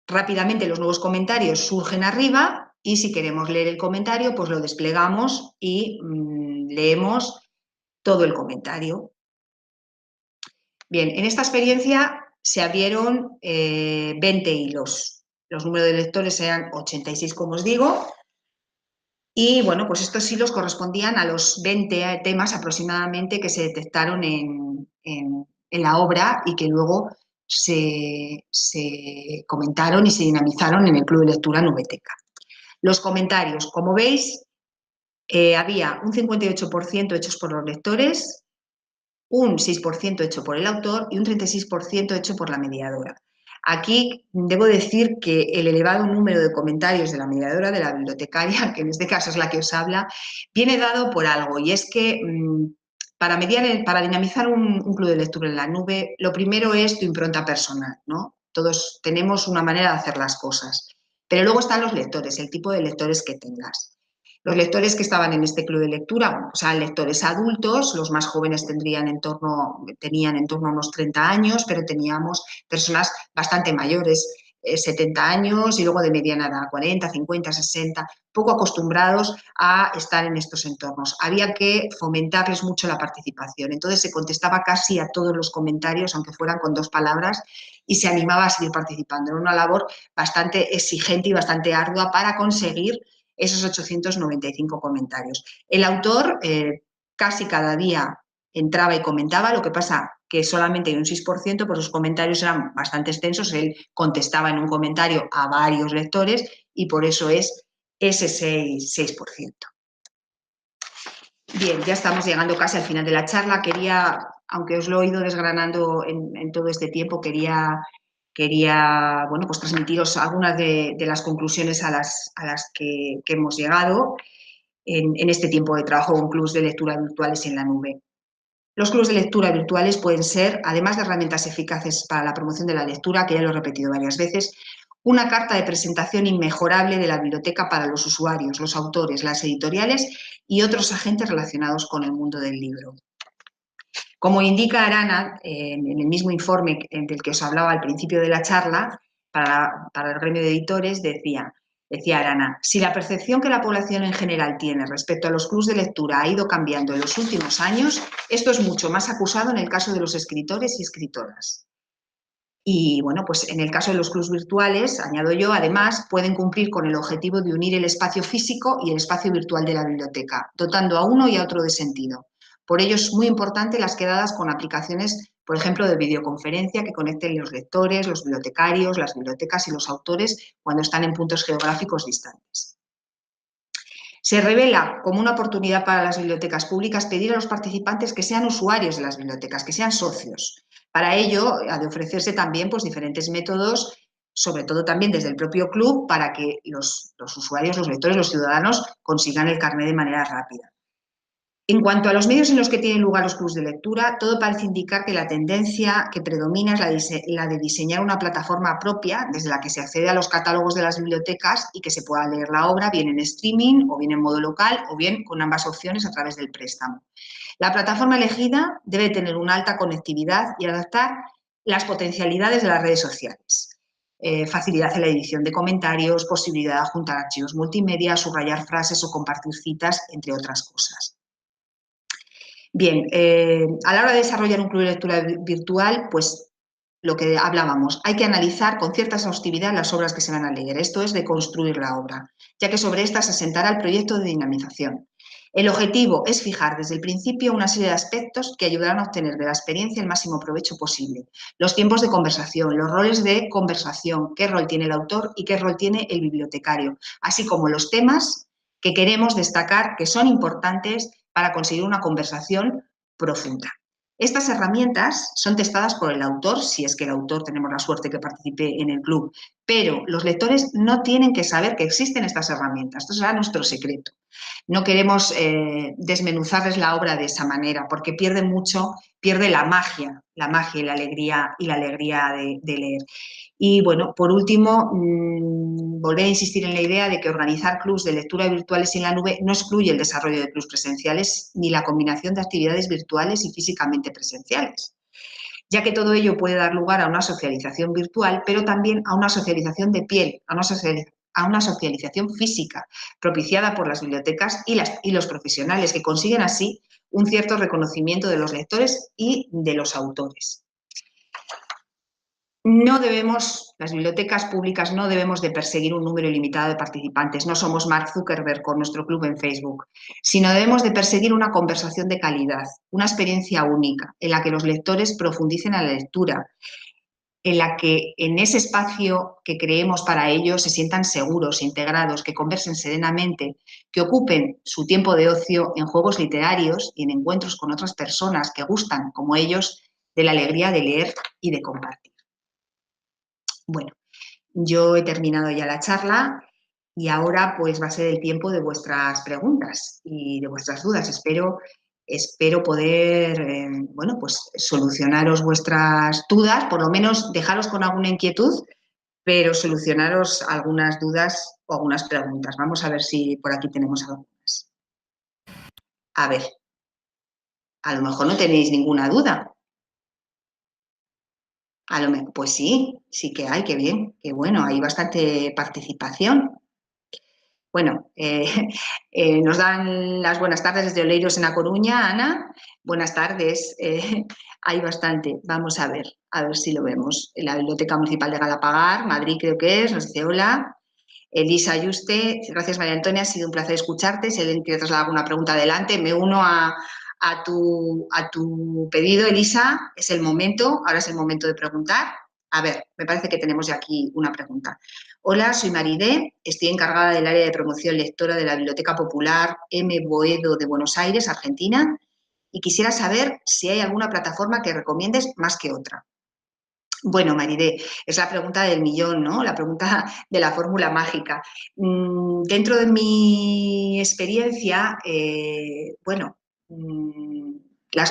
rápidamente los nuevos comentarios surgen arriba y si queremos leer el comentario, pues lo desplegamos y leemos todo el comentario. Bien, en esta experiencia se abrieron 20 hilos. Los números de lectores eran 86, como os digo, y bueno, pues estos hilos correspondían a los 20 temas aproximadamente que se detectaron en la obra y que luego se comentaron y se dinamizaron en el Club de Lectura Nubeteca. Los comentarios, como veis, había un 58% hechos por los lectores, un 6% hecho por el autor y un 36% hecho por la mediadora. Aquí debo decir que el elevado número de comentarios de la mediadora, de la bibliotecaria, que en este caso es la que os habla, viene dado por algo, y es que para dinamizar un club de lectura en la nube, lo primero es tu impronta personal, ¿no? Todos tenemos una manera de hacer las cosas, pero luego están los lectores, el tipo de lectores que tengas. Los lectores que estaban en este club de lectura, o sea, lectores adultos, los más jóvenes tenían en torno a unos 30 años, pero teníamos personas bastante mayores, 70 años y luego de mediana edad, 40, 50, 60, poco acostumbrados a estar en estos entornos. Había que fomentarles mucho la participación. Entonces se contestaba casi a todos los comentarios, aunque fueran con 2 palabras, y se animaba a seguir participando. Era una labor bastante exigente y bastante ardua para conseguir esos 895 comentarios. El autor casi cada día entraba y comentaba, lo que pasa que solamente hay un 6%, pues los comentarios eran bastante extensos, él contestaba en un comentario a varios lectores y por eso es ese 6%. Bien, ya estamos llegando casi al final de la charla. Quería, aunque os lo he ido desgranando en todo este tiempo, quería bueno, pues transmitiros algunas de las conclusiones a las que hemos llegado en este tiempo de trabajo con clubs de lectura virtuales en la nube. Los clubs de lectura virtuales pueden ser, además de herramientas eficaces para la promoción de la lectura, que ya lo he repetido varias veces, una carta de presentación inmejorable de la biblioteca para los usuarios, los autores, las editoriales y otros agentes relacionados con el mundo del libro. Como indica Arana en el mismo informe del que os hablaba al principio de la charla, para el gremio de editores, decía Arana, si la percepción que la población en general tiene respecto a los clubs de lectura ha ido cambiando en los últimos años, esto es mucho más acusado en el caso de los escritores y escritoras. Y bueno, pues en el caso de los clubs virtuales, añado yo, además pueden cumplir con el objetivo de unir el espacio físico y el espacio virtual de la biblioteca, dotando a uno y a otro de sentido. Por ello es muy importante las quedadas con aplicaciones, por ejemplo, de videoconferencia que conecten los lectores, los bibliotecarios, las bibliotecas y los autores cuando están en puntos geográficos distantes. Se revela como una oportunidad para las bibliotecas públicas pedir a los participantes que sean usuarios de las bibliotecas, que sean socios. Para ello, ha de ofrecerse también pues, diferentes métodos, sobre todo también desde el propio club, para que los usuarios, los lectores, los ciudadanos consigan el carné de manera rápida. En cuanto a los medios en los que tienen lugar los clubs de lectura, todo parece indicar que la tendencia que predomina es la de diseñar una plataforma propia desde la que se accede a los catálogos de las bibliotecas y que se pueda leer la obra bien en streaming o bien en modo local o bien con ambas opciones a través del préstamo. La plataforma elegida debe tener una alta conectividad y adaptar las potencialidades de las redes sociales. Facilidad en la edición de comentarios, posibilidad de adjuntar archivos multimedia, subrayar frases o compartir citas, entre otras cosas. Bien, a la hora de desarrollar un club de lectura virtual, pues lo que hablábamos, hay que analizar con cierta exhaustividad las obras que se van a leer, esto es de construir la obra, ya que sobre esta se asentará el proyecto de dinamización. El objetivo es fijar desde el principio una serie de aspectos que ayudarán a obtener de la experiencia el máximo provecho posible. Los tiempos de conversación, los roles de conversación, qué rol tiene el autor y qué rol tiene el bibliotecario, así como los temas que queremos destacar que son importantes para conseguir una conversación profunda. Estas herramientas son testadas por el autor, si es que el autor tenemos la suerte que participe en el club, pero los lectores no tienen que saber que existen estas herramientas. Esto será nuestro secreto. No queremos desmenuzarles la obra de esa manera porque pierde mucho, pierde la magia y la alegría de leer. Y bueno, por último, volver a insistir en la idea de que organizar clubs de lectura virtuales en la nube no excluye el desarrollo de clubs presenciales ni la combinación de actividades virtuales y físicamente presenciales, ya que todo ello puede dar lugar a una socialización virtual, pero también a una socialización de piel, a una socialización física, propiciada por las bibliotecas y los profesionales, que consiguen así un cierto reconocimiento de los lectores y de los autores. Las bibliotecas públicas no debemos de perseguir un número ilimitado de participantes, no somos Mark Zuckerberg con nuestro club en Facebook, sino debemos de perseguir una conversación de calidad, una experiencia única, en la que los lectores profundicen en la lectura, en la que en ese espacio que creemos para ellos se sientan seguros, integrados, que conversen serenamente, que ocupen su tiempo de ocio en juegos literarios y en encuentros con otras personas que gustan, como ellos, de la alegría de leer y de compartir. Bueno, yo he terminado ya la charla y ahora pues va a ser el tiempo de vuestras preguntas y de vuestras dudas. Espero poder, bueno, pues solucionaros vuestras dudas, por lo menos dejaros con alguna inquietud, pero solucionaros algunas dudas o algunas preguntas. Vamos a ver si por aquí tenemos algunas. A ver, a lo mejor no tenéis ninguna duda. Pues sí, sí que hay, qué bien, qué bueno, hay bastante participación. Bueno, nos dan las buenas tardes desde Oleiros en A Coruña, Ana. Buenas tardes, hay bastante. Vamos a ver si lo vemos. En la Biblioteca Municipal de Galapagar, Madrid creo que es, nos dice hola. Elisa Yuste, gracias María Antonia, ha sido un placer escucharte. Si alguien quiere trasladar alguna pregunta adelante, me uno a tu pedido, Elisa. Es el momento, ahora es el momento de preguntar. A ver, me parece que tenemos ya aquí una pregunta. Hola, soy Maridé, estoy encargada del área de promoción lectora de la Biblioteca Popular M. Boedo de Buenos Aires, Argentina, y quisiera saber si hay alguna plataforma que recomiendes más que otra. Bueno, Maridé, es la pregunta del millón, ¿no? La pregunta de la fórmula mágica. Dentro de mi experiencia, bueno, la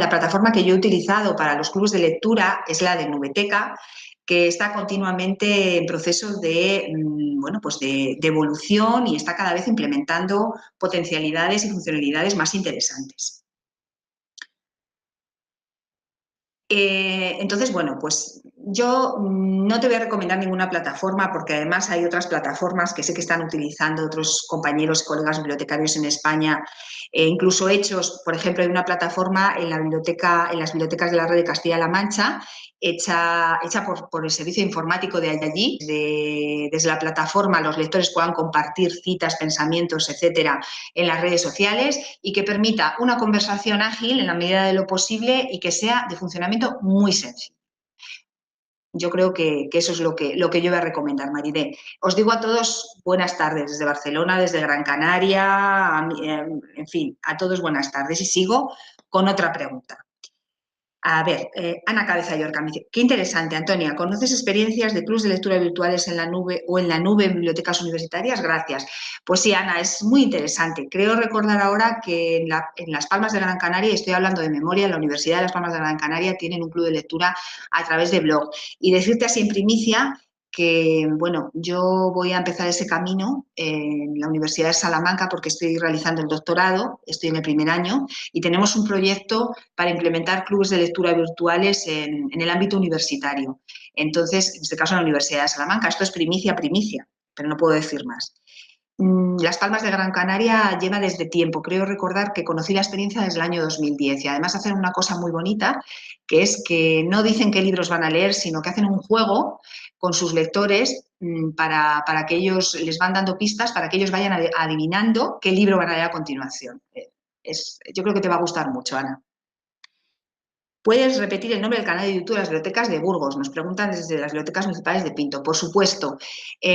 plataforma que yo he utilizado para los clubes de lectura es la de Nubeteca, que está continuamente en proceso de, bueno, pues de evolución y está cada vez implementando potencialidades y funcionalidades más interesantes. Entonces, bueno, pues yo no te voy a recomendar ninguna plataforma porque además hay otras plataformas que sé que están utilizando otros compañeros, colegas bibliotecarios en España, incluso hechos, por ejemplo, hay una plataforma en las bibliotecas de la red de Castilla-La Mancha, hecha por el servicio informático de allí. Desde la plataforma los lectores puedan compartir citas, pensamientos, etcétera, en las redes sociales y que permita una conversación ágil en la medida de lo posible y que sea de funcionamiento muy sencillo. Yo creo que eso es lo que yo voy a recomendar, Maridé. Os digo a todos buenas tardes desde Barcelona, desde Gran Canaria, en fin, a todos buenas tardes. Y sigo con otra pregunta. A ver, Ana Cabeza Yorca me dice, qué interesante, Antonia, ¿conoces experiencias de clubs de lectura virtuales en la nube o en la nube en bibliotecas universitarias? Gracias. Pues sí, Ana, es muy interesante. Creo recordar ahora que en Las Palmas de Gran Canaria, y estoy hablando de memoria, en la Universidad de Las Palmas de Gran Canaria tienen un club de lectura a través de blog. Y decirte así en primicia que, bueno, yo voy a empezar ese camino en la Universidad de Salamanca porque estoy realizando el doctorado, estoy en el primer año, y tenemos un proyecto para implementar clubes de lectura virtuales en el ámbito universitario. Entonces, en este caso en la Universidad de Salamanca, esto es primicia, pero no puedo decir más. Las Palmas de Gran Canaria lleva desde tiempo. Creo recordar que conocí la experiencia desde el año 2010 y además hacen una cosa muy bonita, que es que no dicen qué libros van a leer, sino que hacen un juego con sus lectores para que ellos les van dando pistas, para que ellos vayan adivinando qué libro van a leer a continuación. Yo creo que te va a gustar mucho, Ana. ¿Puedes repetir el nombre del canal de YouTube de las bibliotecas de Burgos? Nos preguntan desde las bibliotecas municipales de Pinto. Por supuesto.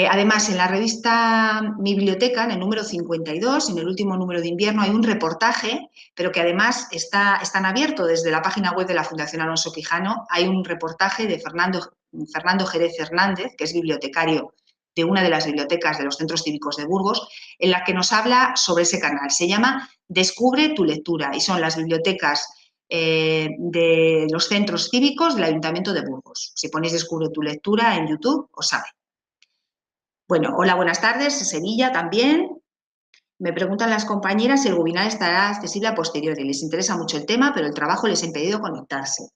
Además, en la revista Mi Biblioteca, en el número 52, en el último número de invierno, hay un reportaje, pero que además está en abierto desde la página web de la Fundación Alonso Quijano. Hay un reportaje de Fernando Jerez Hernández, que es bibliotecario de una de las bibliotecas de los centros cívicos de Burgos, en la que nos habla sobre ese canal. Se llama Descubre tu lectura y son las bibliotecas de los centros cívicos del Ayuntamiento de Burgos. Si ponéis Descubre tu lectura en YouTube, os sale. Bueno, hola, buenas tardes. Sevilla también. Me preguntan las compañeras si el webinar estará accesible a posteriori. Les interesa mucho el tema, pero el trabajo les ha impedido conectarse.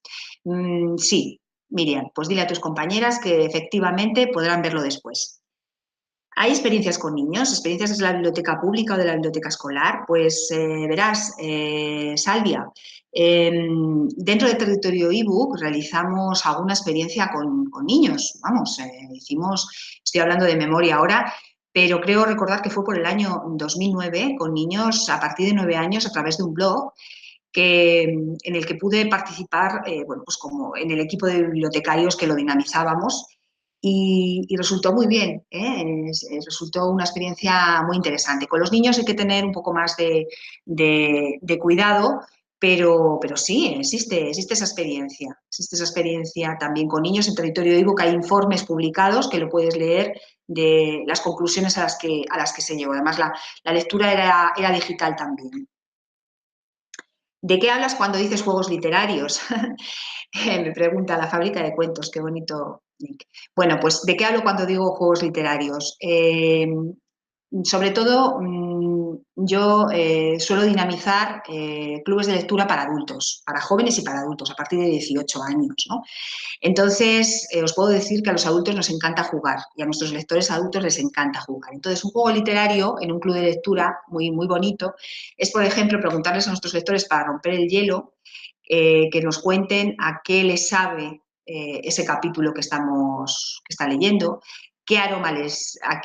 Sí, Miriam, pues dile a tus compañeras que efectivamente podrán verlo después. ¿Hay experiencias con niños? ¿Experiencias desde la biblioteca pública o de la biblioteca escolar? Pues verás, Salvia, dentro de Territorio eBook realizamos alguna experiencia con niños. Vamos, estoy hablando de memoria ahora, pero creo recordar que fue por el año 2009 con niños a partir de 9 años a través de un blog en el que pude participar, bueno, pues como en el equipo de bibliotecarios que lo dinamizábamos y resultó muy bien, resultó una experiencia muy interesante. Con los niños hay que tener un poco más de cuidado pero sí, existe esa experiencia también con niños en territorio ebook. Hay informes publicados que lo puedes leer de las conclusiones a las que se llegó. Además, la lectura era digital también. ¿De qué hablas cuando dices juegos literarios? Me pregunta la fábrica de cuentos, qué bonito, Nick. Bueno, pues ¿de qué hablo cuando digo juegos literarios? Sobre todo, yo suelo dinamizar clubes de lectura para adultos, para jóvenes y para adultos, a partir de 18 años, ¿no? Entonces, os puedo decir que a los adultos nos encanta jugar y a nuestros lectores adultos les encanta jugar. Entonces, un juego literario en un club de lectura muy, muy bonito es, por ejemplo, preguntarles a nuestros lectores para romper el hielo, que nos cuenten a qué les sabe ese capítulo que está leyendo, qué aroma a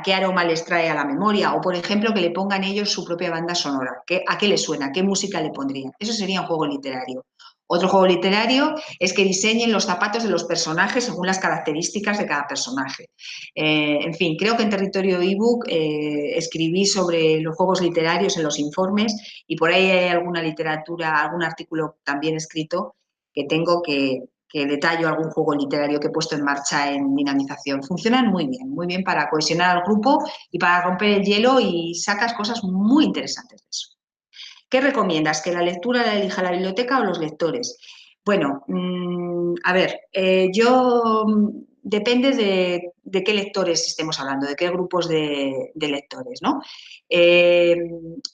qué aroma les trae a la memoria, o por ejemplo que le pongan ellos su propia banda sonora, a qué les suena, qué música le pondrían. Eso sería un juego literario. Otro juego literario es que diseñen los zapatos de los personajes según las características de cada personaje. En fin, creo que en territorio ebook escribí sobre los juegos literarios en los informes y por ahí hay alguna literatura, algún artículo también escrito que tengo que detallo algún juego literario que he puesto en marcha en dinamización. Funcionan muy bien para cohesionar al grupo y para romper el hielo y sacas cosas muy interesantes de eso. ¿Qué recomiendas? ¿Que la lectura la elija la biblioteca o los lectores? Bueno, a ver, depende de qué lectores estemos hablando, de qué grupos de lectores, ¿no? Eh,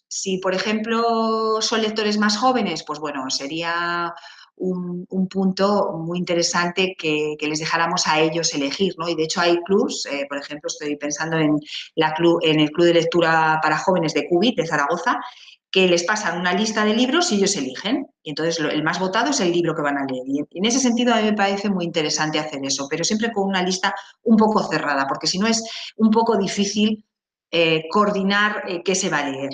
si, por ejemplo, son lectores más jóvenes, pues bueno, sería un punto muy interesante que les dejáramos a ellos elegir, ¿no? Y de hecho hay clubs, por ejemplo, estoy pensando en el Club de Lectura para Jóvenes de Cubit, de Zaragoza, que les pasan una lista de libros y ellos eligen. Y entonces el más votado es el libro que van a leer. Y en ese sentido a mí me parece muy interesante hacer eso, pero siempre con una lista un poco cerrada, porque si no es un poco difícil coordinar qué se va a leer.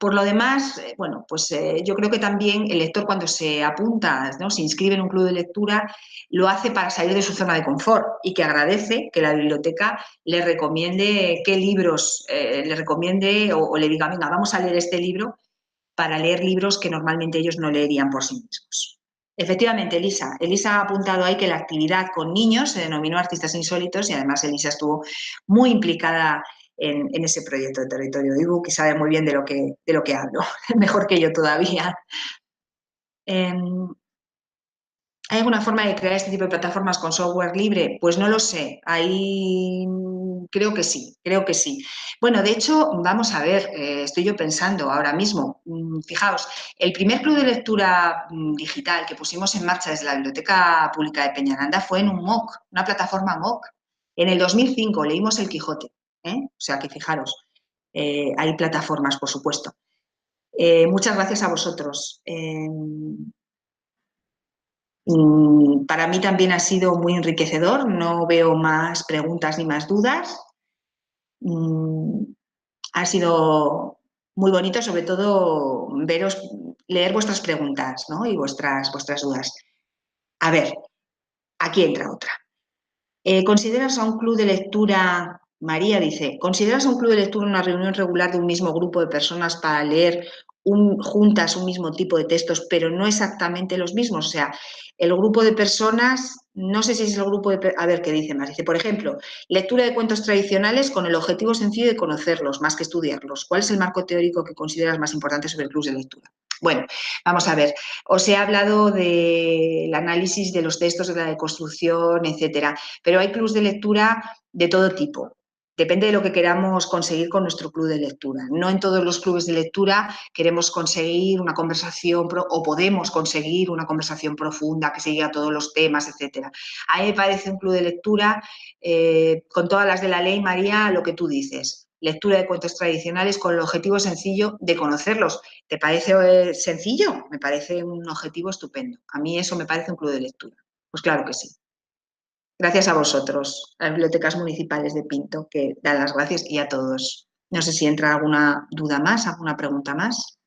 Por lo demás, bueno, pues yo creo que también el lector cuando se apunta, ¿no? Se inscribe en un club de lectura, lo hace para salir de su zona de confort y que agradece que la biblioteca le recomiende qué libros le recomiende o le diga, venga, vamos a leer este libro para leer libros que normalmente ellos no leerían por sí mismos. Efectivamente, Elisa ha apuntado ahí que la actividad con niños se denominó Artistas Insólitos y además Elisa estuvo muy implicada en ese proyecto de Territorio ebook y sabe muy bien de lo que hablo, mejor que yo todavía. Eh, ¿Hay alguna forma de crear este tipo de plataformas con software libre? Pues no lo sé. Ahí creo que sí, creo que sí. Bueno, de hecho, vamos a ver, estoy yo pensando ahora mismo. Fijaos, el primer club de lectura digital que pusimos en marcha desde la Biblioteca Pública de Peñaranda fue en un MOOC, una plataforma MOOC. En el 2005 leímos El Quijote, ¿eh? O sea que fijaros, hay plataformas, por supuesto. Muchas gracias a vosotros. Para mí también ha sido muy enriquecedor, no veo más preguntas ni más dudas. Ha sido muy bonito, sobre todo, leer vuestras preguntas, ¿no? Y vuestras dudas. A ver, aquí entra otra. ¿Consideras a un club de lectura, María dice, ¿consideras a un club de lectura una reunión regular de un mismo grupo de personas para leer juntas un mismo tipo de textos, pero no exactamente los mismos? O sea, el grupo de personas, no sé si es el grupo de... A ver, ¿qué dice más? Dice, por ejemplo, lectura de cuentos tradicionales con el objetivo sencillo de conocerlos, más que estudiarlos. ¿Cuál es el marco teórico que consideras más importante sobre el club de lectura? Bueno, vamos a ver. Os he hablado del análisis de los textos, de la deconstrucción, etcétera, pero hay clubs de lectura de todo tipo. Depende de lo que queramos conseguir con nuestro club de lectura. No en todos los clubes de lectura queremos conseguir una conversación o podemos conseguir una conversación profunda que siga todos los temas, etcétera. A mí me parece un club de lectura con todas las de la ley, María, lo que tú dices. Lectura de cuentos tradicionales con el objetivo sencillo de conocerlos. ¿Te parece sencillo? Me parece un objetivo estupendo. A mí eso me parece un club de lectura. Pues claro que sí. Gracias a vosotros, a las bibliotecas municipales de Pinto, que dan las gracias, y a todos. No sé si entra alguna duda más, alguna pregunta más.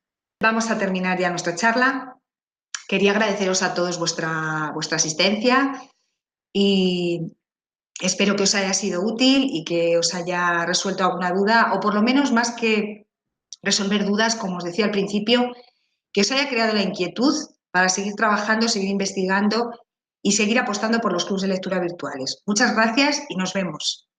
Vamos a terminar ya nuestra charla. Quería agradeceros a todos vuestra asistencia y espero que os haya sido útil y que os haya resuelto alguna duda, o por lo menos más que resolver dudas, como os decía al principio, que os haya creado la inquietud para seguir trabajando, seguir investigando y seguir apostando por los clubes de lectura virtuales. Muchas gracias y nos vemos.